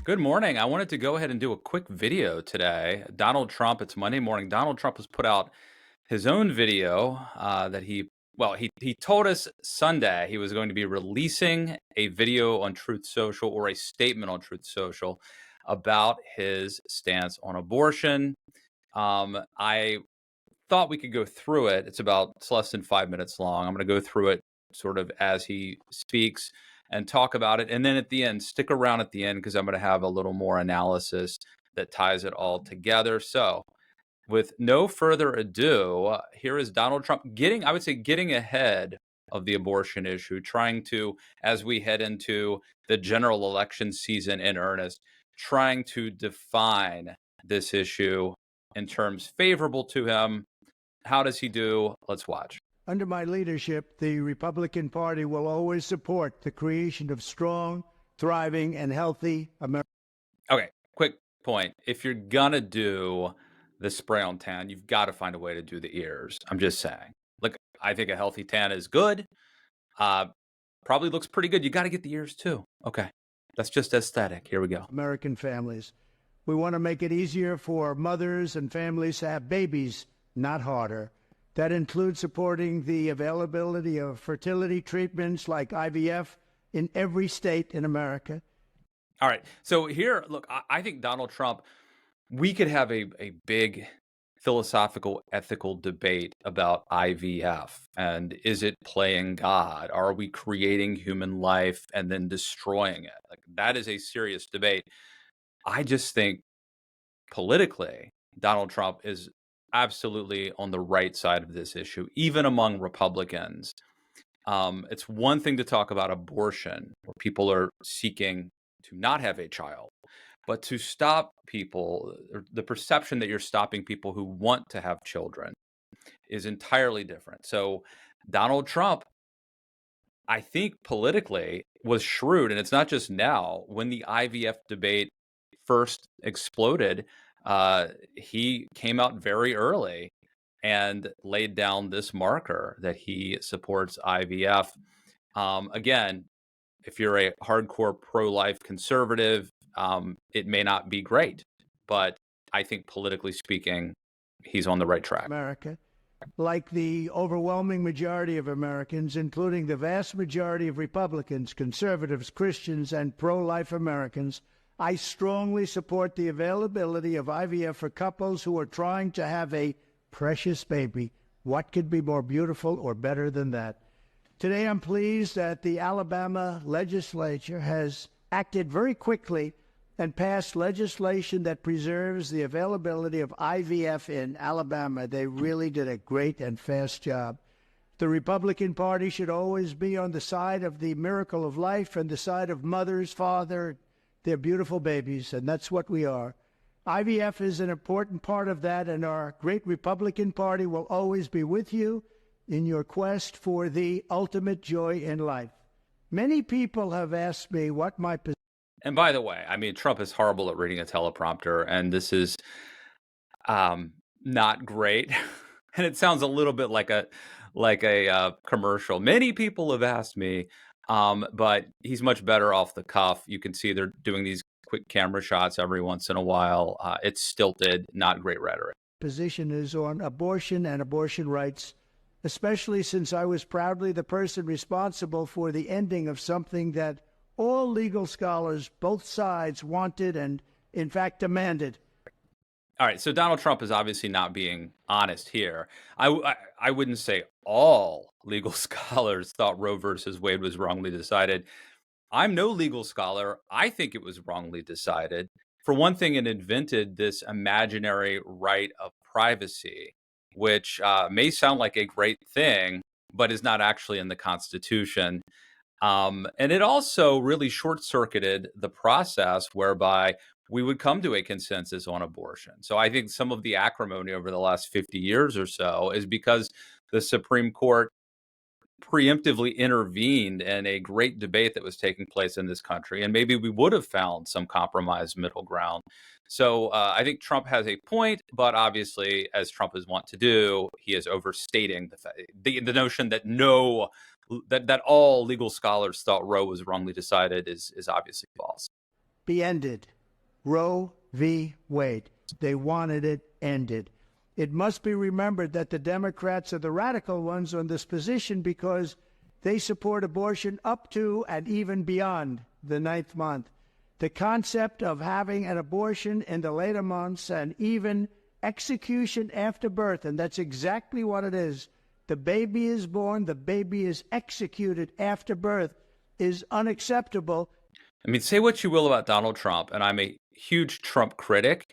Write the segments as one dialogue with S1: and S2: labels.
S1: Good morning. I wanted to go ahead and do a quick video today. Donald Trump, it's Monday morning. Donald Trump has put out his own video that he told us Sunday he was going to be releasing a video on Truth Social or a statement on Truth Social about his stance on abortion. I thought we could go through it. It's less than 5 minutes long. I'm going to go through it sort of as he speaks and talk about it. And then at the end, stick around at the end because I'm going to have a little more analysis that ties it all together. So, with no further ado, here is Donald Trump I would say, getting ahead of the abortion issue, trying to, as we head into the general election season in earnest, trying to define this issue in terms favorable to him. How does he do? Let's watch.
S2: Under my leadership, the Republican Party will always support the creation of strong, thriving, and healthy America.
S1: Okay, quick point. If you're gonna do the spray on tan, you've got to find a way to do the ears. I'm just saying. Look, I think a healthy tan is good. Uh, Probably looks pretty good. You got to get the ears too. Okay, that's just aesthetic. Here we go.
S2: American families. We want to make it easier for mothers and families to have babies, not harder. That includes supporting the availability of fertility treatments like IVF in every state in America.
S1: All right. So here, look, I think Donald Trump, we could have a big philosophical, ethical debate about IVF. And is it playing God? Are we creating human life and then destroying it? Like, that is a serious debate. I just think politically, Donald Trump is absolutely on the right side of this issue, even among Republicans. It's one thing to talk about abortion, where people are seeking to not have a child, but to stop people, or the perception that you're stopping people who want to have children is entirely different. So Donald Trump, I think politically, was shrewd, and it's not just now. When the IVF debate first exploded, he came out very early and laid down this marker that he supports IVF. Again, if you're a hardcore pro-life conservative, it may not be great, but I think politically speaking, he's on the right track.
S2: America, like the overwhelming majority of Americans, including the vast majority of Republicans, conservatives, Christians, and pro-life Americans, I strongly support the availability of IVF for couples who are trying to have a precious baby. What could be more beautiful or better than that? Today, I'm pleased that the Alabama legislature has acted very quickly and passed legislation that preserves the availability of IVF in Alabama. They really did a great and fast job. The Republican Party should always be on the side of the miracle of life and the side of mothers, father, their beautiful babies, and that's what we are. IVF is an important part of that, and our great Republican Party will always be with you in your quest for the ultimate joy in life. Many people have asked me what my position.
S1: And by the way, I mean, Trump is horrible at reading a teleprompter, and this is not great. And it sounds a little bit like a commercial. Many people have asked me, but he's much better off the cuff. You can see they're doing these quick camera shots every once in a while. It's stilted, not great rhetoric.
S2: Position is on abortion and abortion rights, especially since I was proudly the person responsible for the ending of something that all legal scholars, both sides, wanted and, in fact, demanded.
S1: All right, so Donald Trump is obviously not being honest here. I wouldn't say all legal scholars thought Roe versus Wade was wrongly decided. I'm no legal scholar. I think it was wrongly decided. For one thing, it invented this imaginary right of privacy, which may sound like a great thing, but is not actually in the Constitution. And it also really short-circuited the process whereby we would come to a consensus on abortion. So I think some of the acrimony over the last 50 years or so is because the Supreme Court preemptively intervened in a great debate that was taking place in this country, and maybe we would have found some compromise middle ground. So I think Trump has a point, but obviously, as Trump is wont to do, he is overstating the notion that that all legal scholars thought Roe was wrongly decided is obviously false.
S2: Be ended. Roe v. Wade. They wanted it ended. It must be remembered that the Democrats are the radical ones on this position because they support abortion up to and even beyond the ninth month. The concept of having an abortion in the later months and even execution after birth, and that's exactly what it is. The baby is born, the baby is executed after birth, is unacceptable.
S1: I mean, say what you will about Donald Trump, and I'm a huge Trump critic,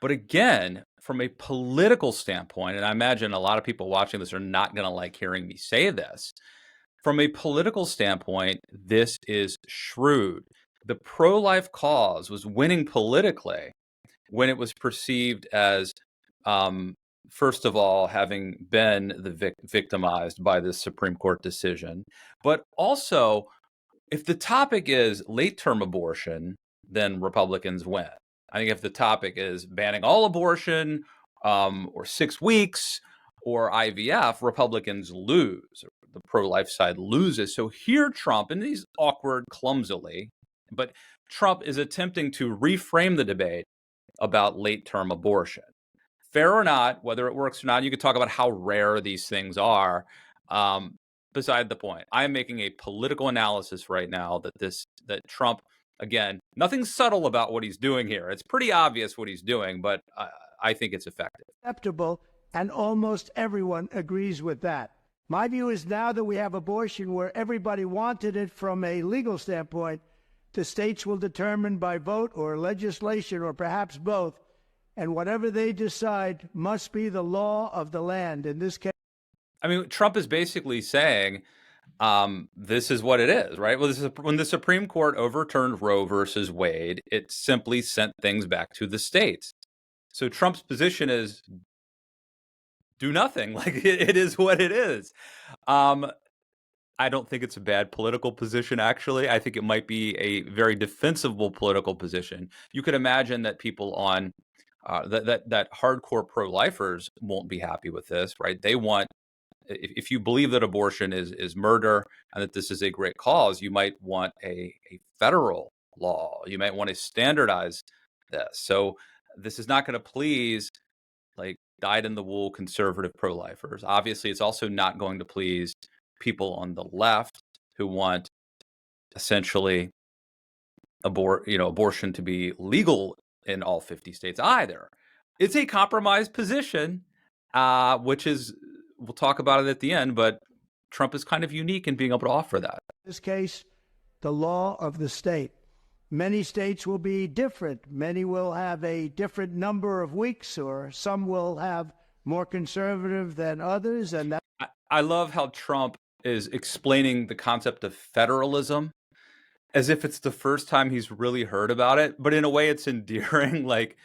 S1: but again, from a political standpoint, and I imagine a lot of people watching this are not going to like hearing me say this, from a political standpoint, this is shrewd. The pro-life cause was winning politically when it was perceived as, first of all, having been victimized by this Supreme Court decision, but also if the topic is late-term abortion, then Republicans win. I think if the topic is banning all abortion, or 6 weeks, or IVF, Republicans lose. The pro-life side loses. So here Trump, and he's awkward, clumsily, but Trump is attempting to reframe the debate about late-term abortion. Fair or not, whether it works or not, you could talk about how rare these things are. Beside the point, I am making a political analysis right now that Trump, again, nothing subtle about what he's doing here. It's pretty obvious what he's doing, but I think it's effective.
S2: Acceptable, and almost everyone agrees with that. My view is now that we have abortion where everybody wanted it from a legal standpoint, the states will determine by vote or legislation or perhaps both, and whatever they decide must be the law of the land. In this case,
S1: I mean, Trump is basically saying this is what it is, right? Well, when the Supreme Court overturned Roe versus Wade, it simply sent things back to the states. So Trump's position is do nothing. Like it is what it is. I don't think it's a bad political position, actually. I think it might be a very defensible political position. You could imagine that people on that hardcore pro-lifers won't be happy with this, right? They want, if you believe that abortion is murder and that this is a great cause, you might want a federal law. You might want to standardize this. So this is not going to please like dyed-in-the-wool conservative pro-lifers. Obviously, it's also not going to please people on the left who want essentially abortion to be legal in all 50 states either. It's a compromised position, which is, we'll talk about it at the end, but Trump is kind of unique in being able to offer that.
S2: In this case, the law of the state. Many states will be different. Many will have a different number of weeks, or some will have more conservative than others. And that
S1: I love how Trump is explaining the concept of federalism as if it's the first time he's really heard about it. But in a way, it's endearing, like,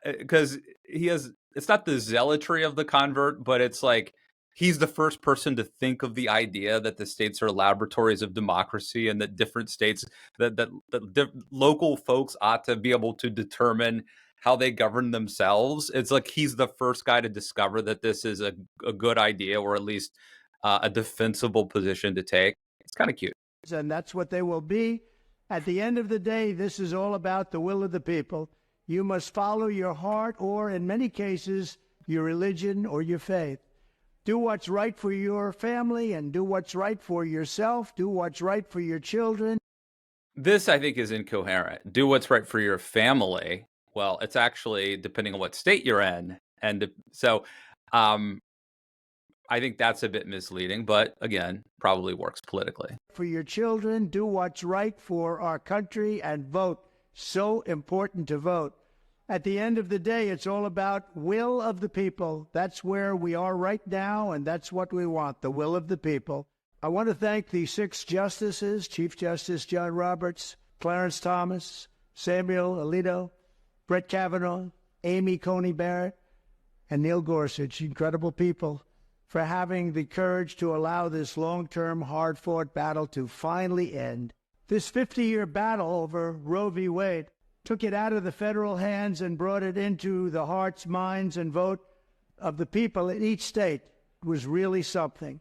S1: because it's not the zealotry of the convert, but it's like he's the first person to think of the idea that the states are laboratories of democracy and that different states, that local folks ought to be able to determine how they govern themselves. It's like he's the first guy to discover that this is a good idea, or at least a defensible position to take. It's kind of cute.
S2: And that's what they will be. At the end of the day, this is all about the will of the people. You must follow your heart, or in many cases, your religion or your faith. Do what's right for your family and do what's right for yourself. Do what's right for your children.
S1: This, I think, is incoherent. Do what's right for your family. Well, it's actually depending on what state you're in. And so I think that's a bit misleading, but again, probably works politically.
S2: For your children, do what's right for our country and vote. So important to vote. At the end of the day, it's all about will of the people. That's where we are right now, and that's what we want, the will of the people. I want to thank the 6 justices, Chief Justice John Roberts, Clarence Thomas, Samuel Alito, Brett Kavanaugh, Amy Coney Barrett, and Neil Gorsuch, incredible people, for having the courage to allow this long-term, hard-fought battle to finally end. This 50-year battle over Roe v. Wade took it out of the federal hands and brought it into the hearts, minds, and vote of the people in each state. It was really something.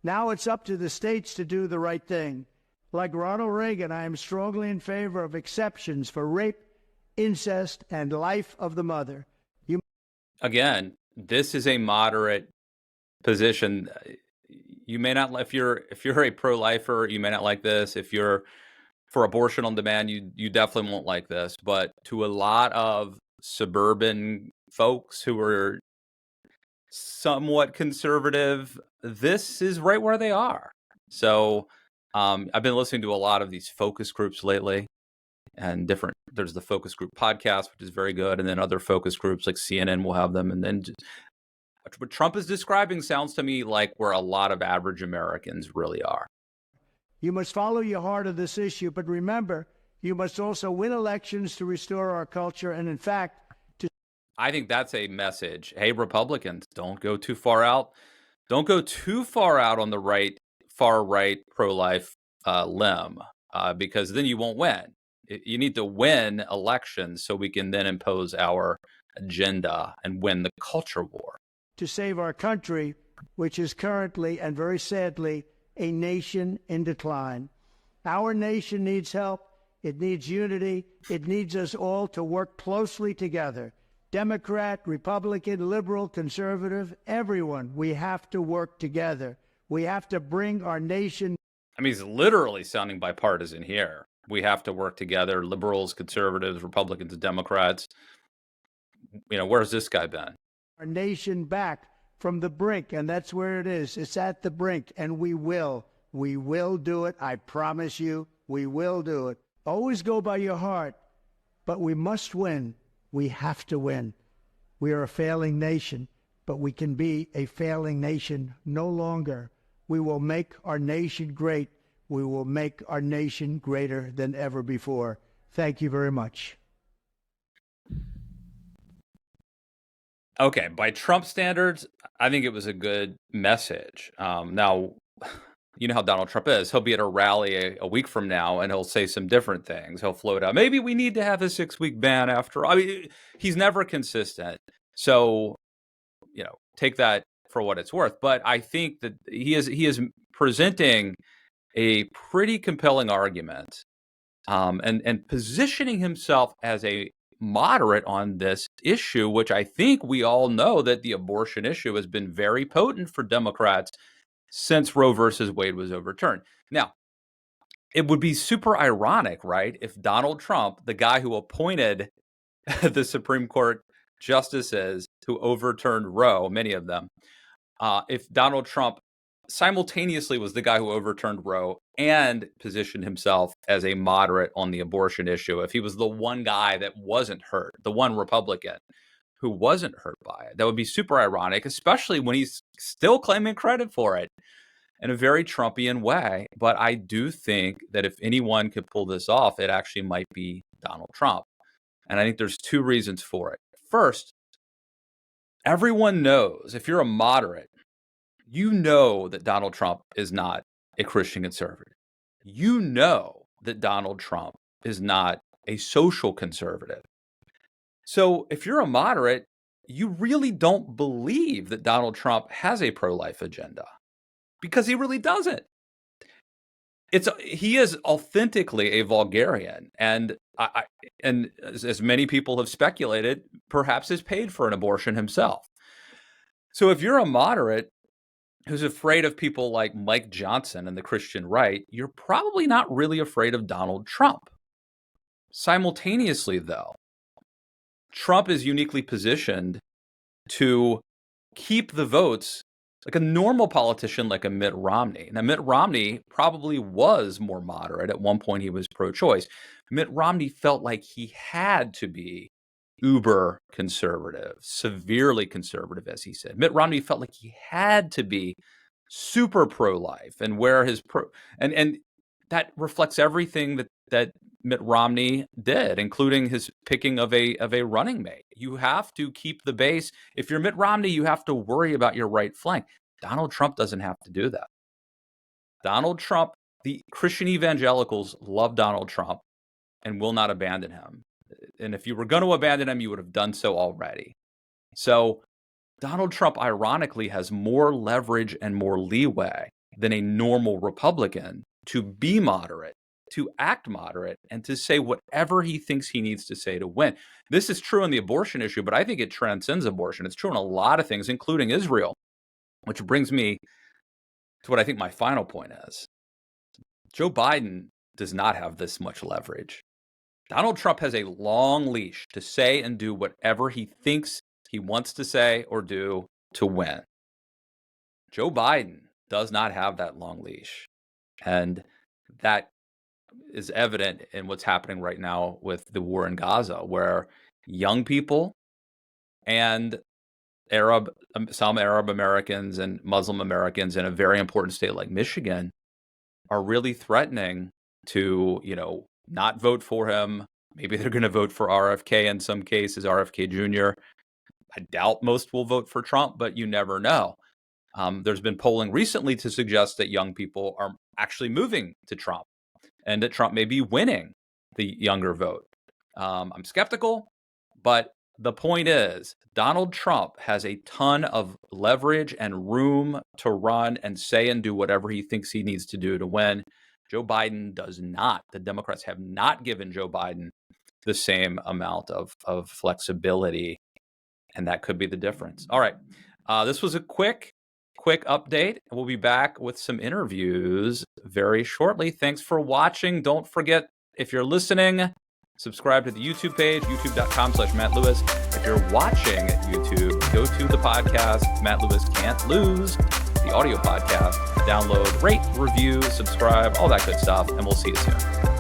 S2: Now it's up to the states to do the right thing. Like Ronald Reagan, I am strongly in favor of exceptions for rape incest, and life of the mother.
S1: Again, this is a moderate position. You may not, if you're a pro-lifer, you may not like this. If you're for abortion on demand, you definitely won't like this. But to a lot of suburban folks who are somewhat conservative, this is right where they are. So I've been listening to a lot of these focus groups lately, and there's the focus group podcast, which is very good, and then other focus groups like CNN will have them, and then what Trump is describing sounds to me like where a lot of average Americans really are.
S2: You must follow your heart of this issue, but remember, you must also win elections to restore our culture, and in fact,
S1: I think that's a message. Hey, Republicans, don't go too far out. Don't go too far out on the far right, pro-life limb, because then you won't win. You need to win elections so we can then impose our agenda and win the culture war.
S2: To save our country, which is currently and very sadly a nation in decline. Our nation needs help. It needs unity. It needs us all to work closely together. Democrat, Republican, liberal, conservative, everyone, we have to work together. We have to bring our nation.
S1: I mean, he's literally sounding bipartisan here. We have to work together, liberals, conservatives, Republicans, and Democrats. Where's this guy been?
S2: Our nation back from the brink, and that's where it is. It's at the brink, and we will. We will do it. I promise you, we will do it. Always go by your heart, but we must win. We have to win. We are a failing nation, but we can be a failing nation no longer. We will make our nation great. We will make our nation greater than ever before. Thank you very much.
S1: Okay, by Trump standards, I think it was a good message. Now, you know how Donald Trump is. He'll be at a rally a week from now, and he'll say some different things. He'll float out, maybe we need to have a 6-week ban after. I mean, he's never consistent. So, take that for what it's worth. But I think that he is presenting a pretty compelling argument, and positioning himself as a moderate on this issue, which I think we all know that the abortion issue has been very potent for Democrats since Roe versus Wade was overturned. Now, it would be super ironic, right, if Donald Trump, the guy who appointed the Supreme Court justices who overturned Roe, many of them, if Donald Trump simultaneously was the guy who overturned Roe and positioned himself as a moderate on the abortion issue, if he was the one guy that wasn't hurt, the one Republican who wasn't hurt by it, that would be super ironic, especially when he's still claiming credit for it in a very Trumpian way. But I do think that if anyone could pull this off, it actually might be Donald Trump. And I think there's two reasons for it. First, everyone knows, if you're a moderate, you know that Donald Trump is not a Christian conservative. You know that Donald Trump is not a social conservative. So if you're a moderate, you really don't believe that Donald Trump has a pro-life agenda, because he really doesn't. He is authentically a vulgarian, and as many people have speculated, perhaps has paid for an abortion himself. So if you're a moderate who's afraid of people like Mike Johnson and the Christian right, you're probably not really afraid of Donald Trump. Simultaneously, though, Trump is uniquely positioned to keep the votes like a normal politician, like a Mitt Romney. Now, Mitt Romney probably was more moderate. At one point, he was pro-choice. Mitt Romney felt like he had to be uber conservative, severely conservative, as he said. Mitt Romney felt like he had to be super pro-life and wear his and that reflects everything that Mitt Romney did, including his picking of a running mate. You have to keep the base. If you're Mitt Romney, you have to worry about your right flank. Donald Trump doesn't have to do that. Donald Trump, the Christian evangelicals love Donald Trump and will not abandon him. And if you were going to abandon him, you would have done so already. So Donald Trump, ironically, has more leverage and more leeway than a normal Republican to be moderate, to act moderate and to say whatever he thinks he needs to say to win. This is true on the abortion issue, but I think it transcends abortion. It's true on a lot of things, including Israel, which brings me to what I think my final point is. Joe Biden does not have this much leverage. Donald Trump has a long leash to say and do whatever he thinks he wants to say or do to win. Joe Biden does not have that long leash. And that is evident in what's happening right now with the war in Gaza, where young people and some Arab Americans and Muslim Americans in a very important state like Michigan are really threatening to, not vote for him. Maybe they're going to vote for RFK in some cases, RFK Jr. I doubt most will vote for Trump, but you never know. There's been polling recently to suggest that young people are actually moving to Trump and that Trump may be winning the younger vote. I'm skeptical, but the point is Donald Trump has a ton of leverage and room to run and say and do whatever he thinks he needs to do to win. Joe Biden does not. The Democrats have not given Joe Biden the same amount of flexibility, and that could be the difference. All right. This was a quick update. We'll be back with some interviews very shortly. Thanks for watching. Don't forget, if you're listening, subscribe to the YouTube page, youtube.com/Matt Lewis. If you're watching YouTube, go to the podcast, Matt Lewis Can't Lose, the audio podcast. Download, rate, review, subscribe, all that good stuff, and we'll see you soon.